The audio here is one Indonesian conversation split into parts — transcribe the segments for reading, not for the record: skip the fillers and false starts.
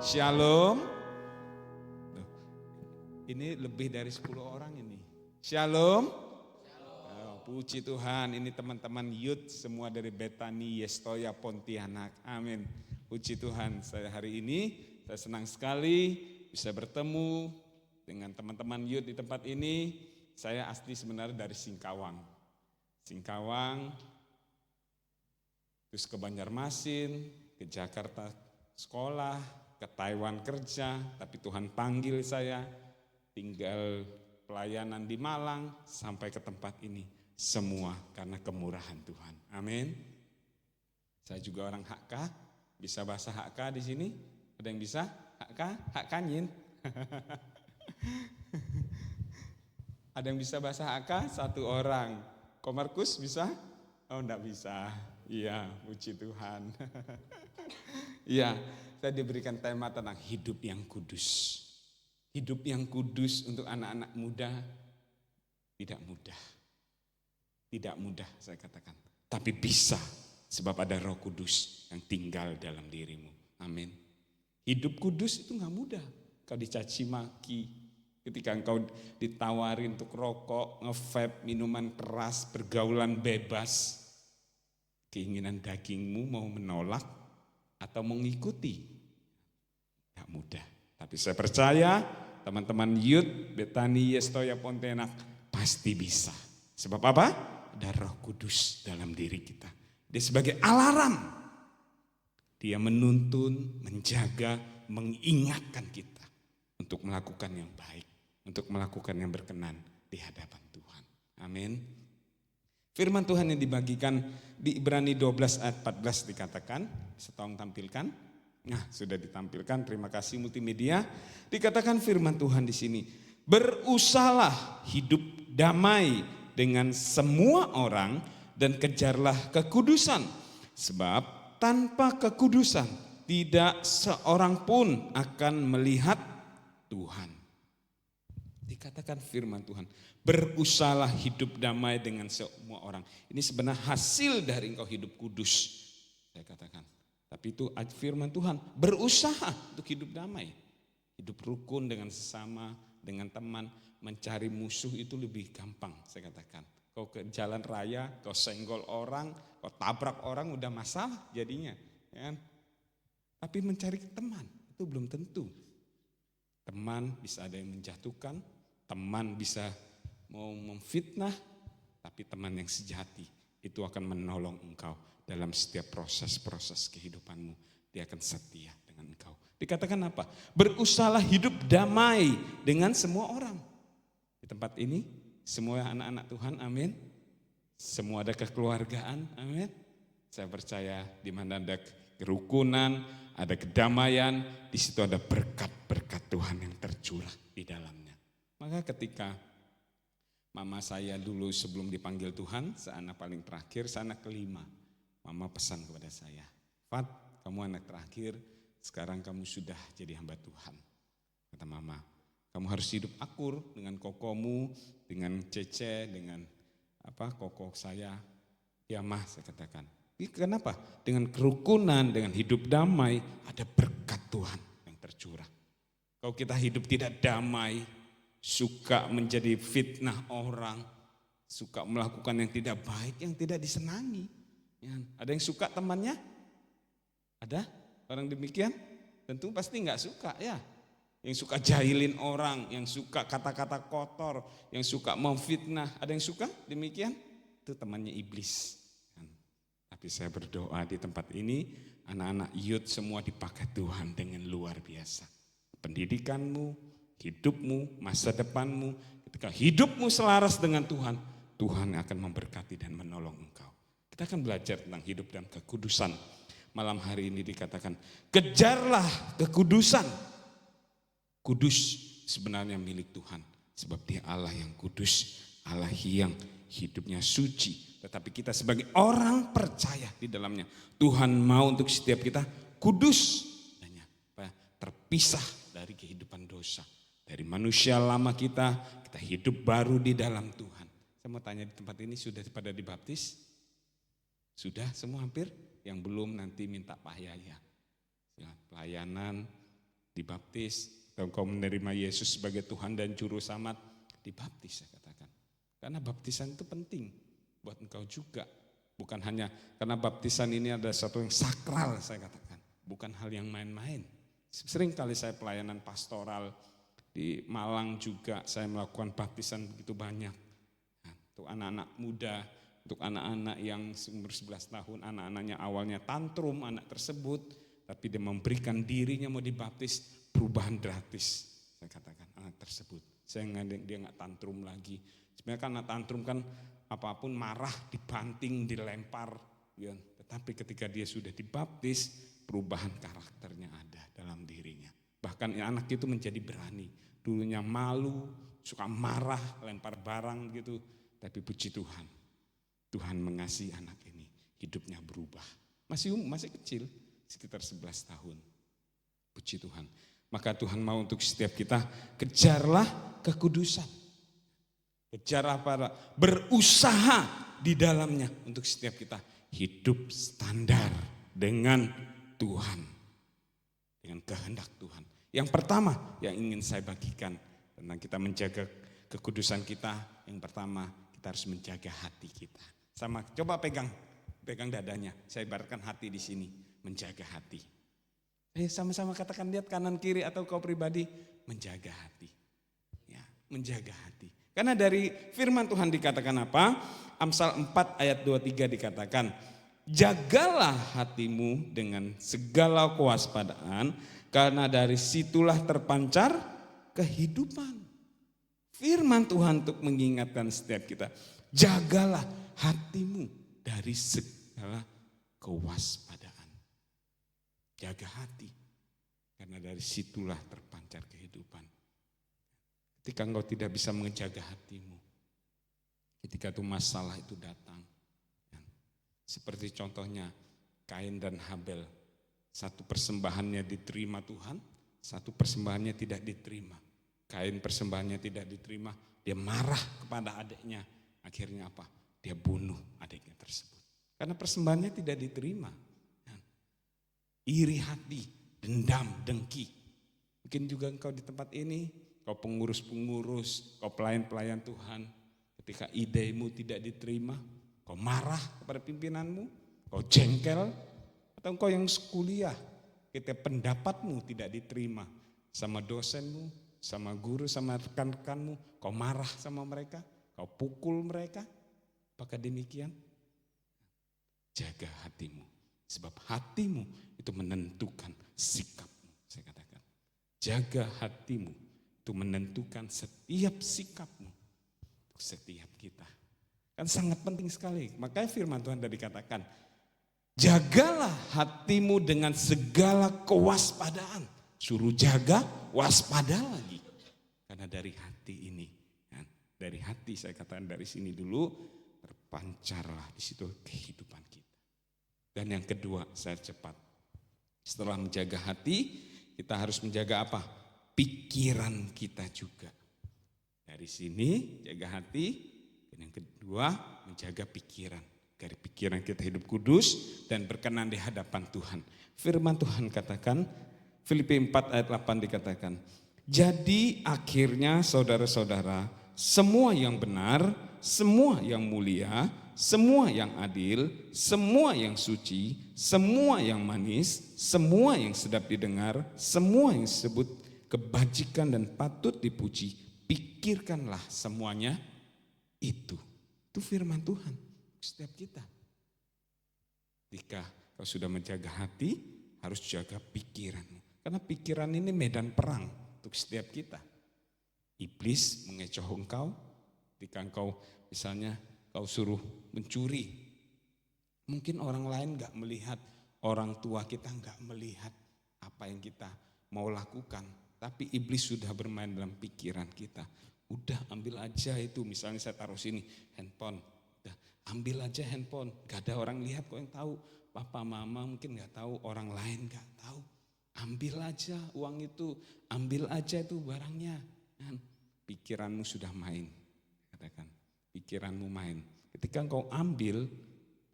Shalom. Ini lebih dari 10 orang ini. Shalom. Oh, puji Tuhan, ini teman-teman youth semua dari Betani, Yestoya, Pontianak. Amin. Puji Tuhan, hari ini saya senang sekali bisa bertemu dengan teman-teman youth di tempat ini. Saya asli sebenarnya dari Singkawang. Terus ke Banjarmasin, ke Jakarta sekolah, ke Taiwan kerja, tapi Tuhan panggil saya tinggal pelayanan di Malang sampai ke tempat ini. Semua karena kemurahan Tuhan. Amin. Saya juga orang HK, bisa bahasa HK di sini? Ada yang bisa? HK? HK nyin? Ada yang bisa bahasa HK? Satu orang. Komarkus bisa? Oh enggak bisa. Iya, puji Tuhan. Iya, saya diberikan tema tentang hidup yang kudus. Hidup yang kudus untuk anak-anak muda tidak mudah. Tidak mudah saya katakan. Tapi bisa sebab ada Roh Kudus yang tinggal dalam dirimu. Amin. Hidup kudus itu gak mudah. Kau dicaci maki, ketika engkau ditawarin untuk rokok, nge-vape, minuman keras, pergaulan bebas, keinginan dagingmu mau menolak atau mengikuti, gak mudah. Tapi saya percaya teman-teman youth Betani, Yestoya, Pontianak pasti bisa. Sebab apa? Ada Roh Kudus dalam diri kita. Dia sebagai alarm. Dia menuntun, menjaga, mengingatkan kita untuk melakukan yang baik, untuk melakukan yang berkenan di hadapan Tuhan. Amin. Firman Tuhan yang dibagikan di Ibrani 12 ayat 14 dikatakan, setolong tampilkan. Nah, sudah ditampilkan, terima kasih multimedia. Dikatakan firman Tuhan di sini, berusahalah hidup damai dengan semua orang dan kejarlah kekudusan. Sebab tanpa kekudusan tidak seorang pun akan melihat Tuhan. Dikatakan firman Tuhan, berusahalah hidup damai dengan semua orang. Ini sebenarnya hasil dari engkau hidup kudus, saya katakan. Tapi itu firman Tuhan, berusaha untuk hidup damai. Hidup rukun dengan sesama, dengan teman, mencari musuh itu lebih gampang, saya katakan. Kau ke jalan raya, kau senggol orang, kau tabrak orang udah masalah jadinya. Ya kan? Tapi mencari teman itu belum tentu. Teman bisa ada yang menjatuhkan, teman bisa mau memfitnah, tapi teman yang sejati itu akan menolong engkau dalam setiap proses-proses kehidupanmu. Dia akan setia dengan engkau. Dikatakan apa? Berusahalah hidup damai dengan semua orang. Di tempat ini, semua anak-anak Tuhan, amin. Semua ada kekeluargaan, amin. Saya percaya di mana ada kerukunan, ada kedamaian, di situ ada berkat-berkat Tuhan yang tercurah di dalamnya. Maka ketika mama saya dulu sebelum dipanggil Tuhan, saya anak paling terakhir, saya anak kelima. Mama pesan kepada saya, Fat, kamu anak terakhir, sekarang kamu sudah jadi hamba Tuhan. Kata mama, kamu harus hidup akur dengan kokomu, dengan Cece, dengan koko saya. Ya mah, saya katakan. Kenapa? Dengan kerukunan, dengan hidup damai, ada berkat Tuhan yang tercurah. Kalau kita hidup tidak damai, suka menjadi fitnah orang, suka melakukan yang tidak baik, yang tidak disenangi. Ya, ada yang suka temannya? Ada orang demikian? Tentu pasti nggak suka ya. Yang suka jahilin orang, yang suka kata-kata kotor, yang suka memfitnah, ada yang suka demikian? Itu temannya iblis. Tapi saya berdoa di tempat ini, anak-anak youth semua dipakai Tuhan dengan luar biasa. Pendidikanmu, hidupmu, masa depanmu, ketika hidupmu selaras dengan Tuhan, Tuhan akan memberkati dan menolong engkau. Kita akan belajar tentang hidup dan kekudusan. Malam hari ini dikatakan, kejarlah kekudusan. Kudus sebenarnya milik Tuhan, sebab Dia Allah yang kudus, Allah yang hidupnya suci. Tetapi kita sebagai orang percaya di dalamnya, Tuhan mau untuk setiap kita kudus, terpisah dari kehidupan dosa. Dari manusia lama kita hidup baru di dalam Tuhan. Saya mau tanya di tempat ini, sudah pada dibaptis? Sudah semua hampir? Yang belum nanti minta Pak Yaya. Pelayanan dibaptis. Atau engkau menerima Yesus sebagai Tuhan dan Juru Selamat, dibaptis, saya katakan. Karena baptisan itu penting buat engkau juga. Bukan hanya karena baptisan ini ada satu yang sakral, saya katakan. Bukan hal yang main-main. Sering kali saya pelayanan pastoral di Malang juga saya melakukan baptisan begitu banyak. Nah, untuk anak-anak muda, untuk anak-anak yang umur 11 tahun, anak-anaknya awalnya tantrum, anak tersebut, tapi dia memberikan dirinya mau dibaptis, perubahan gratis. Saya katakan anak tersebut, dia nggak tantrum lagi. Sebenarnya kan anak tantrum kan apapun marah, dibanting, dilempar. Ya. Tetapi ketika dia sudah dibaptis, perubahan karakternya ada dalam dirinya. Bahkan anak itu menjadi berani. Dulunya malu, suka marah, lempar barang gitu. Tapi puji Tuhan, Tuhan mengasihi anak ini, hidupnya berubah. Masih kecil, sekitar 11 tahun. Puji Tuhan. Maka Tuhan mau untuk setiap kita, kejarlah kekudusan. Kejarlah para berusaha di dalamnya untuk setiap kita hidup standar dengan Tuhan. Dengan kehendak Tuhan. Yang pertama yang ingin saya bagikan tentang kita menjaga kekudusan kita, yang pertama kita harus menjaga hati kita. Sama, coba pegang dadanya. Saya ibaratkan hati di sini, menjaga hati. Sama-sama katakan, lihat kanan kiri atau kau pribadi, menjaga hati. Ya, menjaga hati. Karena dari firman Tuhan dikatakan apa? Amsal 4 ayat 23 dikatakan, jagalah hatimu dengan segala kewaspadaan, karena dari situlah terpancar kehidupan. Firman Tuhan untuk mengingatkan setiap kita, jagalah hatimu dari segala kewaspadaan. Jaga hati, karena dari situlah terpancar kehidupan. Ketika engkau tidak bisa menjaga hatimu, ketika itu masalah itu datang, seperti contohnya Kain dan Habel, satu persembahannya diterima Tuhan, satu persembahannya tidak diterima. Kain persembahannya tidak diterima, dia marah kepada adiknya. Akhirnya apa? Dia bunuh adiknya tersebut. Karena persembahannya tidak diterima. Iri hati, dendam, dengki. Mungkin juga engkau di tempat ini, kau pengurus-pengurus, kau pelayan-pelayan Tuhan. Ketika idemu tidak diterima, kau marah kepada pimpinanmu, kau jengkel. Atau engkau yang kuliah, ketika pendapatmu tidak diterima sama dosenmu, sama guru, sama rekan-rekanmu, kau marah sama mereka, kau pukul mereka. Apakah demikian? Jaga hatimu, sebab hatimu itu menentukan sikapmu. Saya katakan, jaga hatimu itu menentukan setiap sikapmu, untuk setiap kita. Kan sangat penting sekali. Makanya firman Tuhan tadi katakan, jagalah hatimu dengan segala kewaspadaan. Suruh jaga, waspada lagi. Karena dari hati ini, dari hati saya katakan dari sini dulu, terpancarlah di situ kehidupan kita. Dan yang kedua, saya cepat. Setelah menjaga hati, kita harus menjaga apa? Pikiran kita juga. Dari sini jaga hati, dan yang kedua menjaga pikiran. Dari pikiran kita hidup kudus dan berkenan di hadapan Tuhan. Firman Tuhan katakan, Filipi 4 ayat 8 dikatakan, jadi akhirnya saudara-saudara, semua yang benar, semua yang mulia, semua yang adil, semua yang suci, semua yang manis, semua yang sedap didengar, semua yang disebut kebajikan dan patut dipuji, pikirkanlah semuanya itu. Itu firman Tuhan. Setiap kita. Ketika kau sudah menjaga hati, harus jaga pikiranmu. Karena pikiran ini medan perang untuk setiap kita. Iblis mengecoh engkau, ketika engkau misalnya kau suruh mencuri. Mungkin orang lain gak melihat, orang tua kita gak melihat apa yang kita mau lakukan. Tapi iblis sudah bermain dalam pikiran kita. Udah ambil aja itu, misalnya saya taruh sini handphone. Ambil aja handphone, gak ada orang lihat kok yang tahu. Papa mama mungkin gak tahu, orang lain gak tahu. Ambil aja uang itu, ambil aja itu barangnya. Pikiranmu sudah main, katakan. Pikiranmu main. Ketika engkau ambil,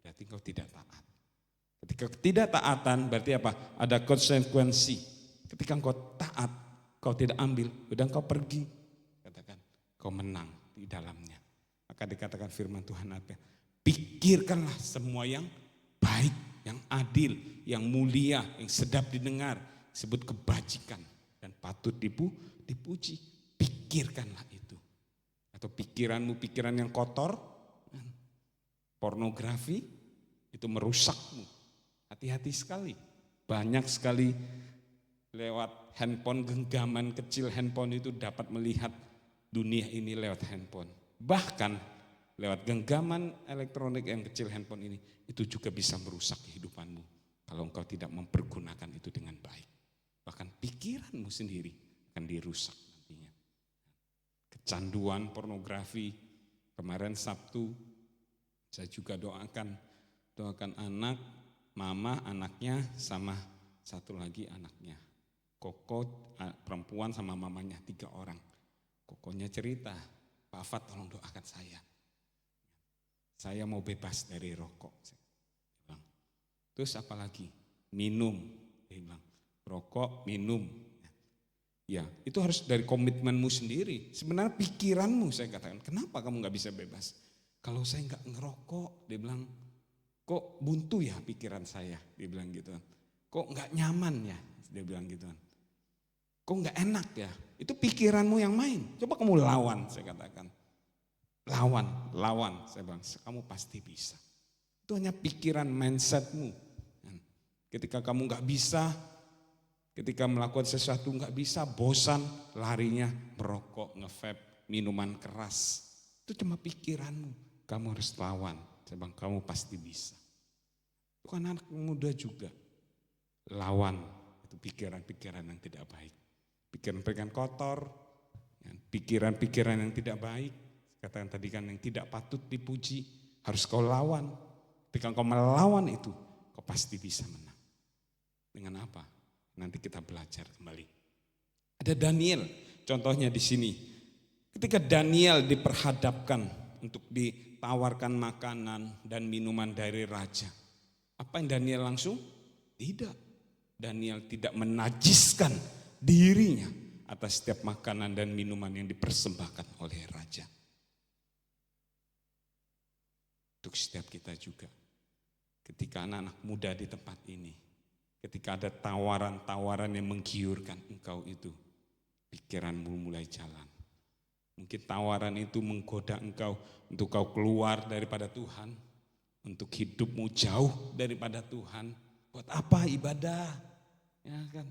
berarti engkau tidak taat. Ketika ketidaktaatan berarti apa? Ada konsekuensi. Ketika engkau taat, kau tidak ambil, udah engkau pergi. Katakan, kau menang di dalamnya. Maka dikatakan firman Tuhan apa? Pikirkanlah semua yang baik, yang adil, yang mulia, yang sedap didengar. Sebut kebajikan dan patut dipuji. Pikirkanlah itu. Atau pikiranmu pikiran yang kotor, pornografi, itu merusakmu. Hati-hati sekali. Banyak sekali lewat handphone, genggaman kecil handphone itu dapat melihat dunia ini lewat handphone. Bahkan lewat genggaman elektronik yang kecil handphone ini, itu juga bisa merusak kehidupanmu. Kalau engkau tidak mempergunakan itu dengan baik. Bahkan pikiranmu sendiri akan dirusak nantinya. Kecanduan pornografi, kemarin Sabtu saya juga doakan anak, mama anaknya sama satu lagi anaknya. Koko perempuan sama mamanya 3 orang. Kokonya cerita, Pak Afat tolong doakan saya. Saya mau bebas dari rokok. Saya bilang. Terus apa lagi? Minum. Dia bilang, rokok, minum. Ya, itu harus dari komitmenmu sendiri. Sebenarnya pikiranmu, saya katakan, kenapa kamu gak bisa bebas? Kalau saya gak ngerokok, dia bilang, kok buntu ya pikiran saya? Dia bilang gitu. Kok gak nyaman ya? Dia bilang gitu. Kok gak enak ya? Itu pikiranmu yang main. Coba kamu lawan, saya katakan. Lawan. Saya bilang, kamu pasti bisa. Itu hanya pikiran, mindsetmu. Ketika kamu gak bisa, ketika melakukan sesuatu gak bisa, bosan, larinya merokok, nge-vape, minuman keras. Itu cuma pikiranmu. Kamu harus lawan. Saya bilang, kamu pasti bisa. Itu kan anak muda juga. Lawan itu pikiran-pikiran yang tidak baik. Pikiran-pikiran kotor, pikiran-pikiran yang tidak baik. Katakan tadi kan yang tidak patut dipuji, harus kau lawan. Ketika kau melawan itu, kau pasti bisa menang. Dengan apa? Nanti kita belajar kembali. Ada Daniel, contohnya di sini. Ketika Daniel diperhadapkan untuk ditawarkan makanan dan minuman dari raja. Apa yang Daniel langsung? Tidak. Daniel tidak menajiskan dirinya atas setiap makanan dan minuman yang dipersembahkan oleh raja. Untuk setiap kita juga. Ketika anak-anak muda di tempat ini, ketika ada tawaran-tawaran yang menggiurkan engkau itu, pikiranmu mulai jalan. Mungkin tawaran itu menggoda engkau untuk kau keluar daripada Tuhan, untuk hidupmu jauh daripada Tuhan. Buat apa ibadah? Ya kan?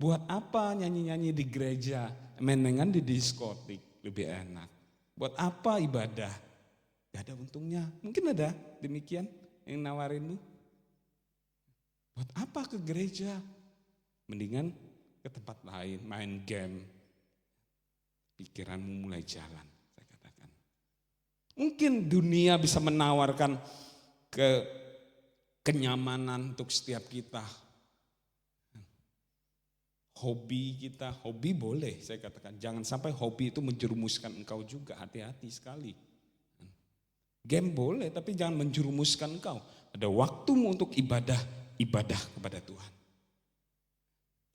Buat apa nyanyi-nyanyi di gereja, menengan di diskotik lebih enak? Buat apa ibadah? Gak ada untungnya. Mungkin ada demikian yang nawarinmu. Buat apa ke gereja? Mendingan ke tempat lain, main game. Pikiranmu mulai jalan, saya katakan. Mungkin dunia bisa menawarkan kenyamanan untuk setiap kita. Hobi kita, hobi boleh saya katakan. Jangan sampai hobi itu menjerumuskan engkau juga, hati-hati sekali. Game boleh tapi jangan menjerumuskan engkau. Ada waktumu untuk ibadah kepada Tuhan.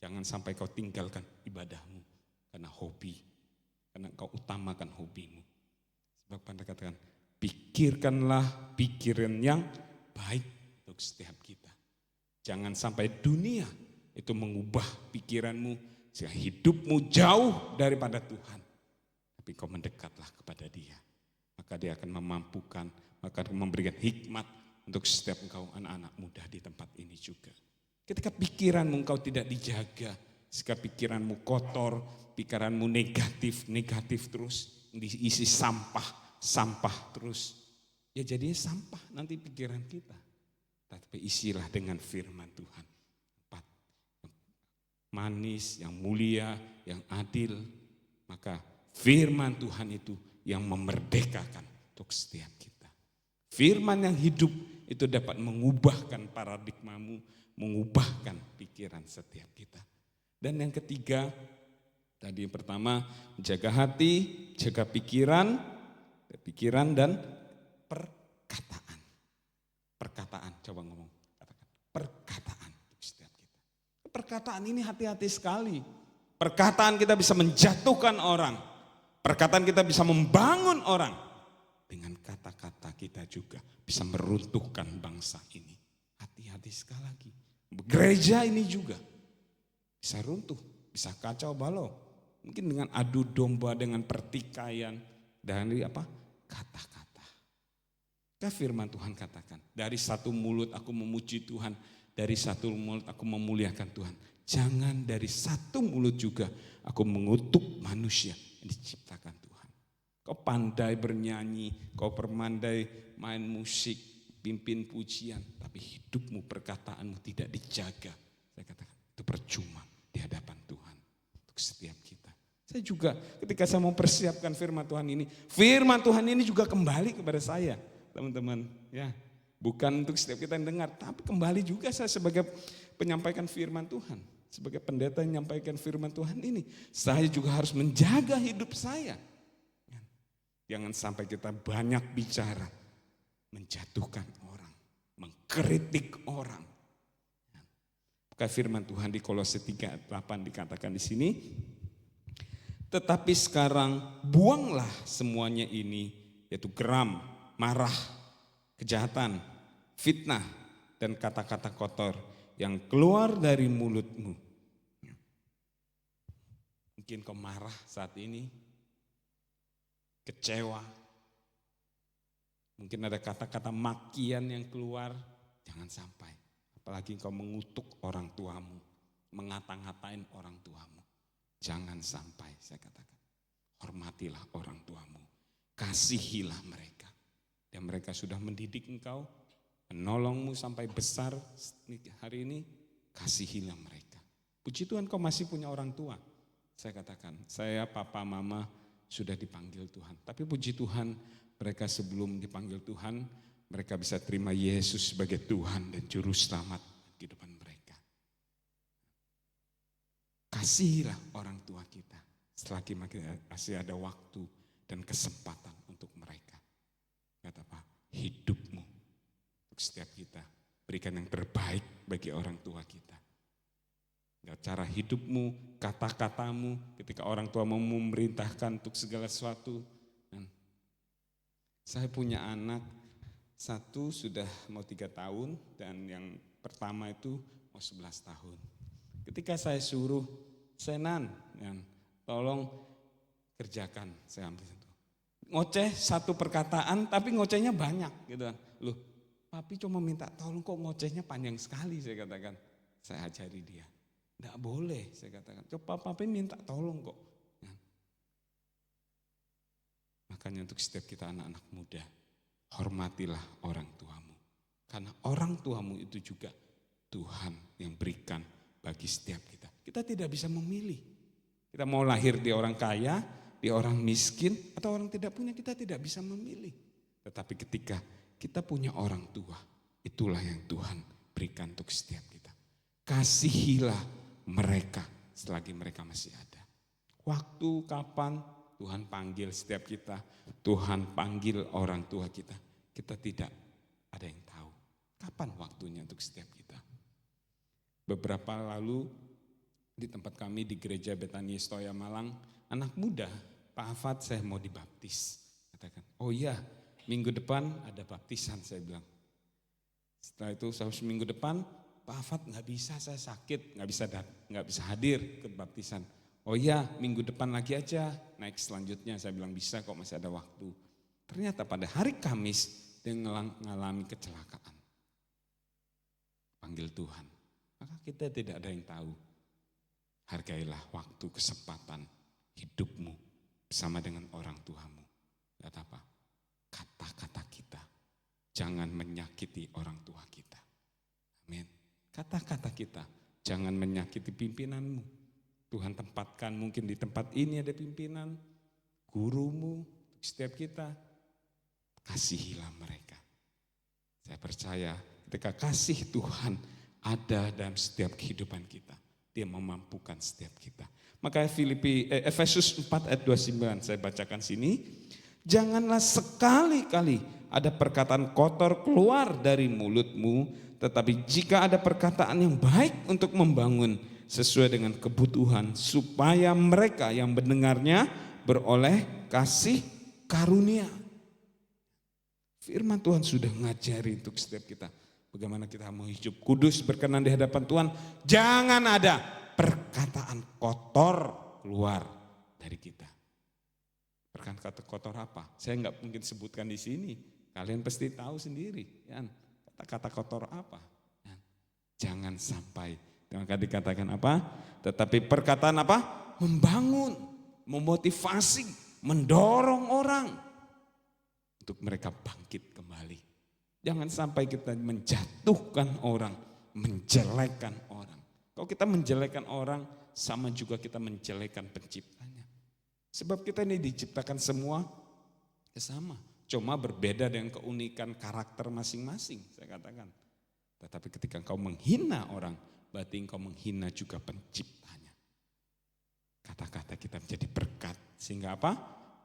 Jangan sampai kau tinggalkan ibadahmu karena hobi. Karena kau utamakan hobimu. Sebab Anda katakan, pikirkanlah pikiran yang baik untuk setiap kita. Jangan sampai dunia itu mengubah pikiranmu sehingga hidupmu jauh daripada Tuhan. Tapi kau mendekatlah kepada Dia. Maka Dia akan memampukan, maka akan memberikan hikmat untuk setiap engkau anak-anak muda di tempat ini juga. Ketika pikiranmu engkau tidak dijaga, jika pikiranmu kotor, pikiranmu negatif terus, diisi sampah terus. Ya jadinya sampah nanti pikiran kita. Tapi isilah dengan firman Tuhan. Manis, yang mulia, yang adil. Maka firman Tuhan itu yang memerdekakan untuk setiap kita. Firman yang hidup itu dapat mengubahkan paradigmamu, mengubahkan pikiran setiap kita. Dan yang ketiga, tadi yang pertama, jaga hati, jaga pikiran dan perkataan. Perkataan, coba ngomong, katakan perkataan untuk setiap kita. perkataan ini hati-hati sekali. Perkataan kita bisa menjatuhkan orang. Perkataan kita bisa membangun orang. Dengan kata-kata kita juga bisa meruntuhkan bangsa ini. Hati-hati sekali lagi. Gereja ini juga bisa runtuh, bisa kacau balau. Mungkin dengan adu domba, dengan pertikaian, dari kata-kata. Firman Tuhan katakan, dari satu mulut aku memuji Tuhan, dari satu mulut aku memuliakan Tuhan. Jangan dari satu mulut juga aku mengutuk manusia yang diciptakan Tuhan. Kau pandai bernyanyi, kau pandai main musik, pimpin pujian, tapi hidupmu, perkataanmu tidak dijaga. Saya katakan itu percuma di hadapan Tuhan untuk setiap kita. Saya juga ketika saya mau persiapkan firman Tuhan ini juga kembali kepada saya. Teman-teman, ya, bukan untuk setiap kita yang dengar, tapi kembali juga saya sebagai penyampaikan firman Tuhan, sebagai pendeta yang menyampaikan firman Tuhan ini, saya juga harus menjaga hidup saya. Jangan sampai kita banyak bicara, menjatuhkan orang, mengkritik orang. Maka firman Tuhan di Kolose 3:8 dikatakan di sini, tetapi sekarang buanglah semuanya ini, yaitu geram, marah, kejahatan, fitnah, dan kata-kata kotor yang keluar dari mulutmu. Mungkin kau marah saat ini, kecewa, mungkin ada kata-kata makian yang keluar, jangan sampai. Apalagi kau mengutuk orang tuamu, mengata-ngatain orang tuamu. Jangan sampai, saya katakan, hormatilah orang tuamu, kasihilah mereka. Dan mereka sudah mendidik engkau, menolongmu sampai besar hari ini, kasihilah mereka. Puji Tuhan kau masih punya orang tua. Saya katakan, saya papa mama sudah dipanggil Tuhan. Tapi puji Tuhan mereka sebelum dipanggil Tuhan, mereka bisa terima Yesus sebagai Tuhan dan Juru Selamat kehidupan mereka. Kasihilah orang tua kita selagi masih ada waktu dan kesempatan untuk mereka. Kata apa? Hidupmu untuk setiap kita. Berikan yang terbaik bagi orang tua kita. Cara hidupmu, kata-katamu ketika orang tua mau memerintahkan untuk segala sesuatu. Saya punya anak, satu sudah mau 3 tahun dan yang pertama itu mau 11 tahun. Ketika saya suruh, Senan, tolong kerjakan, saya ambil satu. Ngoceh satu perkataan tapi ngocehnya banyak gitu kan. Loh, papi cuma minta tolong kok ngocehnya panjang sekali, saya katakan. Saya ajari dia. Enggak boleh, saya katakan. Coba papi minta tolong kok. Makanya untuk setiap kita anak-anak muda, hormatilah orang tuamu. Karena orang tuamu itu juga Tuhan yang berikan bagi setiap kita. Kita tidak bisa memilih. Kita mau lahir di orang kaya, di orang miskin, atau orang tidak punya, kita tidak bisa memilih. Tetapi ketika kita punya orang tua, itulah yang Tuhan berikan untuk setiap kita. Kasihilah mereka selagi mereka masih ada. Waktu kapan Tuhan panggil setiap kita, Tuhan panggil orang tua kita, kita tidak ada yang tahu kapan waktunya untuk setiap kita. Beberapa lalu di tempat kami di gereja Betania Stoya Malang, anak muda, Pak Hafad, saya mau dibaptis. Katakan, oh iya, minggu depan ada baptisan, saya bilang. Setelah itu seminggu depan, Pak Hafad nggak bisa, saya sakit, nggak bisa hadir ke baptisan. Oh iya, minggu depan lagi aja, naik selanjutnya. Saya bilang bisa kok, masih ada waktu. Ternyata pada hari Kamis dia mengalami kecelakaan. Panggil Tuhan. Maka kita tidak ada yang tahu. Hargailah waktu, kesempatan hidupmu bersama dengan orang tuamu. Kata apa? Kata-kata kita. Jangan menyakiti orang tua kita. Amin. Kata-kata kita. Jangan menyakiti pimpinanmu. Tuhan tempatkan mungkin di tempat ini ada pimpinan. Gurumu, setiap kita. Kasihilah mereka. Saya percaya ketika kasih Tuhan ada dalam setiap kehidupan kita. Dia memampukan setiap kita. Maka Efesus 4 ayat 29 saya bacakan sini. Janganlah sekali-kali ada perkataan kotor keluar dari mulutmu. Tetapi jika ada perkataan yang baik untuk membangun, sesuai dengan kebutuhan supaya mereka yang mendengarnya beroleh kasih karunia. Firman Tuhan sudah ngajari untuk setiap kita bagaimana kita mau hidup kudus berkenan di hadapan Tuhan. Jangan ada perkataan kotor keluar dari kita. Perkataan kotor apa? Saya nggak mungkin sebutkan di sini. Kalian pasti tahu sendiri. Kan? Kata-kata kotor apa? Kan? Jangan sampai. Maka dikatakan apa? Tetapi perkataan apa? Membangun, memotivasi, mendorong orang untuk mereka bangkit kembali. Jangan sampai kita menjatuhkan orang, menjelekkan orang. Kalau kita menjelekkan orang, sama juga kita menjelekkan penciptanya. Sebab kita ini diciptakan semua sama. Cuma berbeda dengan keunikan karakter masing-masing, saya katakan. Tetapi ketika engkau menghina orang, berarti engkau menghina juga penciptanya. Kata-kata kita menjadi berkat, sehingga apa?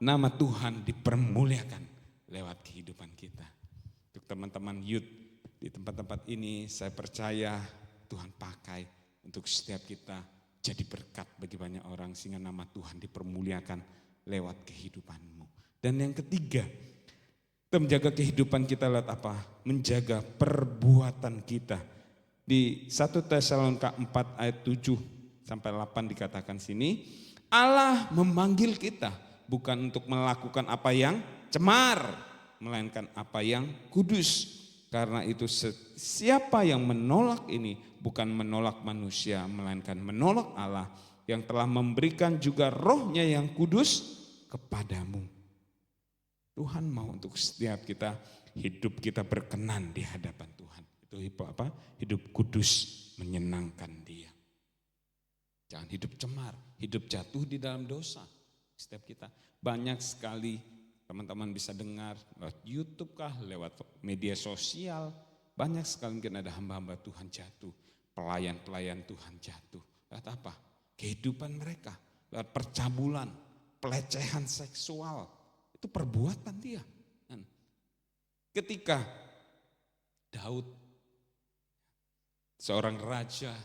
Nama Tuhan dipermuliakan lewat kehidupan kita. Untuk teman-teman youth di tempat-tempat ini, saya percaya Tuhan pakai untuk setiap kita jadi berkat bagi banyak orang, sehingga nama Tuhan dipermuliakan lewat kehidupanmu. Dan yang ketiga, kita menjaga kehidupan kita lewat apa? Menjaga perbuatan kita. Di 1 Tesalonika 4 ayat 7 sampai 8 dikatakan sini, Allah memanggil kita bukan untuk melakukan apa yang cemar, melainkan apa yang kudus. Karena itu siapa yang menolak ini bukan menolak manusia, melainkan menolak Allah yang telah memberikan juga rohnya yang kudus kepadamu. Tuhan mau untuk setiap kita, hidup kita berkenan di hadapan Tuhan. Itu apa? Hidup kudus, menyenangkan Dia. Jangan hidup cemar, hidup jatuh di dalam dosa. Setiap kita banyak sekali teman-teman bisa dengar lewat YouTube kah, lewat media sosial. Banyak sekali mungkin ada hamba-hamba Tuhan jatuh, pelayan-pelayan Tuhan jatuh. Lewat apa? Kehidupan mereka, lewat percabulan, pelecehan seksual. Itu perbuatan dia. Ketika Daud, seorang raja,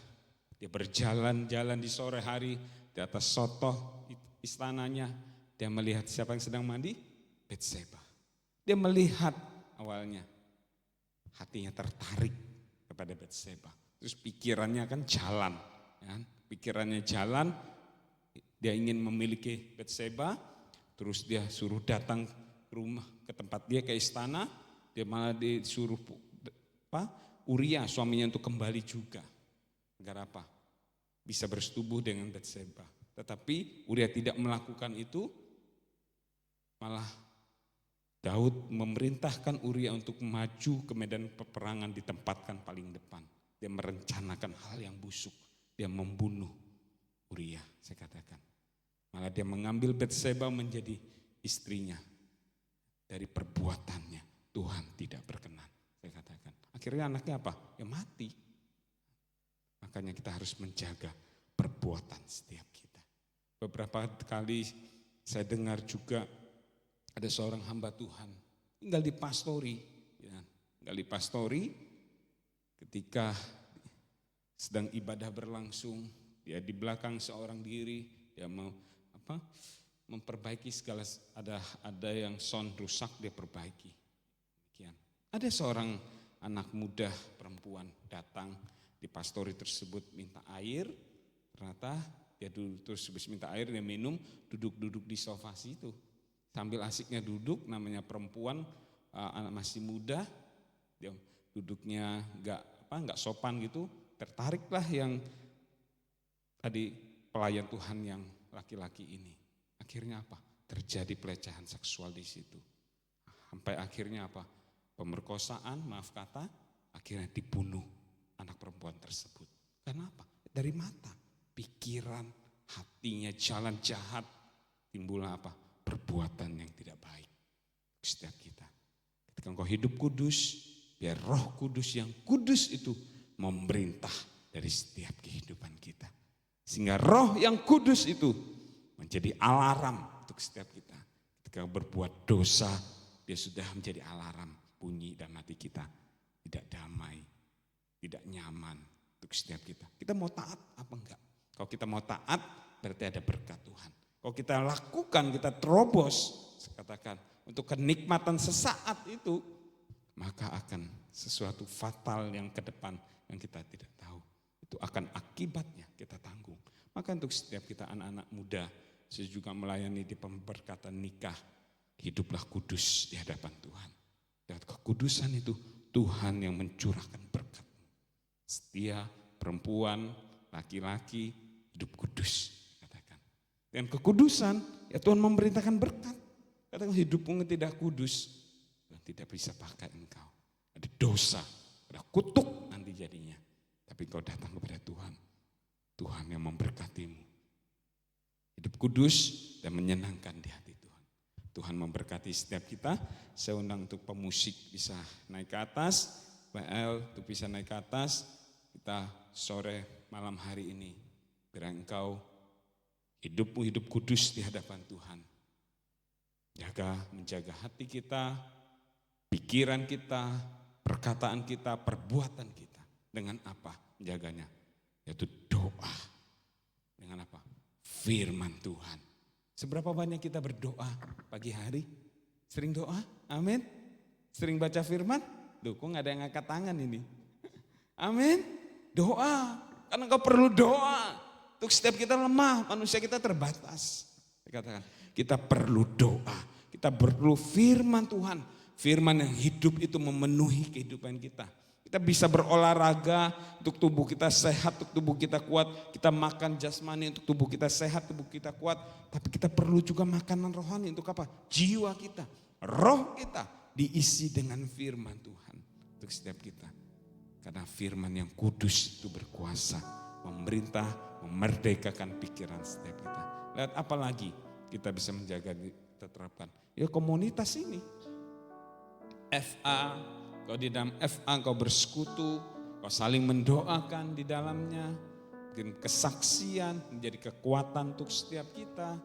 dia berjalan-jalan di sore hari di atas sotoh istananya, dia melihat siapa yang sedang mandi? Betseba. Dia melihat awalnya, hatinya tertarik kepada Betseba. Terus pikirannya kan jalan, kan? Pikirannya jalan, dia ingin memiliki Betseba, terus dia suruh datang ke rumah, ke tempat dia, ke istana, dia malah disuruh Uria suaminya untuk kembali juga. Agar apa? Bisa bersetubuh dengan Betseba. Tetapi Uria tidak melakukan itu, malah Daud memerintahkan Uria untuk maju ke medan peperangan, ditempatkan paling depan. Dia merencanakan hal yang busuk, dia membunuh Uria, saya katakan. Malah dia mengambil Betseba menjadi istrinya. Dari perbuatannya Tuhan tidak berkenan, saya katakan. Akhirnya anaknya apa? Ya mati. Makanya kita harus menjaga perbuatan setiap kita. Beberapa kali saya dengar juga ada seorang hamba Tuhan tinggal di pastori. Tinggal di pastori, ketika sedang ibadah berlangsung, dia di belakang seorang diri, dia mau memperbaiki segala, ada yang sound rusak dia perbaiki. Demikian. Ada seorang anak muda perempuan datang di pastori tersebut minta air, ternyata dia terus habis minta air dia minum, duduk-duduk di sofa situ. Sambil asiknya duduk, namanya perempuan, anak masih muda, dia duduknya enggak sopan gitu, tertariklah yang tadi pelayan Tuhan yang laki-laki ini. Akhirnya apa? Terjadi pelecehan seksual di situ. Sampai akhirnya apa? Pemerkosaan, maaf kata, akhirnya dibunuh anak perempuan tersebut. Karena apa? Dari mata, pikiran, hatinya jalan jahat, timbullah apa? Perbuatan yang tidak baik. Setiap kita. Ketika engkau hidup kudus, biar Roh Kudus yang kudus itu memerintah dari setiap kehidupan kita. Sehingga Roh yang kudus itu menjadi alarm untuk setiap kita. Ketika berbuat dosa, dia sudah menjadi alarm bunyi dalam hati kita. Tidak damai, tidak nyaman. untuk setiap kita. Kita mau taat apa enggak? Kalau kita mau taat berarti ada berkat Tuhan. Kalau kita lakukan, kita terobos, saya katakan untuk kenikmatan sesaat itu, maka akan sesuatu fatal yang ke depan yang kita tidak tahu. Itu akan akibatnya kita tanggung. Maka untuk setiap kita anak-anak muda, saya juga melayani di pemberkatan nikah. Hiduplah kudus di hadapan Tuhan. Dan kekudusan itu Tuhan yang mencurahkan berkat. Setia, perempuan, laki-laki, hidup kudus. Katakan. Dan kekudusan, ya Tuhan memerintahkan berkat. Katakan hidupmu tidak kudus, Tuhan tidak bisa pakai engkau. Ada dosa, ada kutuk nanti jadinya. Tapi kau datang kepada Tuhan. Tuhan yang memberkatimu. Hidup kudus dan menyenangkan di hati Tuhan. Tuhan memberkati setiap kita. Saya undang untuk pemusik bisa naik ke atas. BL untuk bisa naik ke atas. Kita sore malam hari ini. Biar engkau hidupmu hidup kudus di hadapan Tuhan. Menjaga hati kita, pikiran kita, perkataan kita, perbuatan kita. Dengan apa menjaganya? Yaitu doa. Dengan apa? Firman Tuhan. Seberapa banyak kita berdoa pagi hari? Sering doa? Amin. Sering baca firman? Duh, kok gak ada yang angkat tangan ini? Amin. Doa. Karena kau perlu doa. Untuk setiap kita lemah, manusia kita terbatas. Saya katakan, kita perlu doa. Kita perlu firman Tuhan. Firman yang hidup itu memenuhi kehidupan kita. Kita bisa berolahraga untuk tubuh kita sehat, untuk tubuh kita kuat. Kita makan jasmani untuk tubuh kita sehat, tubuh kita kuat. Tapi kita perlu juga makanan rohani untuk apa? Jiwa kita, roh kita diisi dengan firman Tuhan. Untuk setiap kita. Karena firman yang kudus itu berkuasa. Memerintah, memerdekakan pikiran setiap kita. Lihat apa lagi kita bisa menjaga, kita terapkan. Ya komunitas ini. FA, kalau di dalam FA kau bersekutu, kau saling mendoakan di dalamnya. Mungkin kesaksian menjadi kekuatan untuk setiap kita.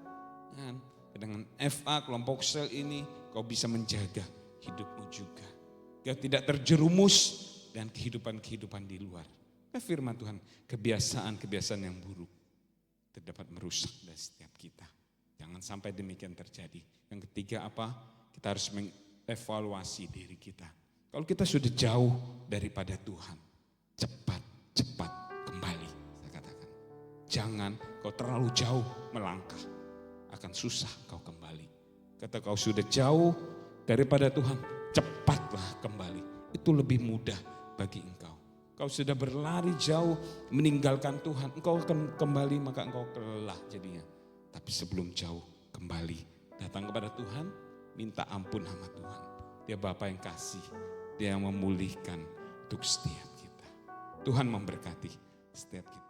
Dan dengan FA, kelompok sel ini, kau bisa menjaga hidupmu juga. Kau tidak terjerumus dan kehidupan-kehidupan di luar. Firman Tuhan, kebiasaan-kebiasaan yang buruk terdapat merusak dari setiap kita. Jangan sampai demikian terjadi. Yang ketiga apa? Kita harus mengevaluasi diri kita. Kalau kita sudah jauh daripada Tuhan, cepat kembali. Saya katakan, jangan kau terlalu jauh melangkah, akan susah kau kembali. Kata kau sudah jauh daripada Tuhan, cepatlah kembali. Itu lebih mudah bagi engkau. Kau sudah berlari jauh meninggalkan Tuhan, engkau akan kembali maka engkau kelelah jadinya. Tapi sebelum jauh kembali, datang kepada Tuhan, minta ampun sama Tuhan. Dia Bapa yang kasih, Dia yang memulihkan untuk setiap kita. Tuhan memberkati setiap kita.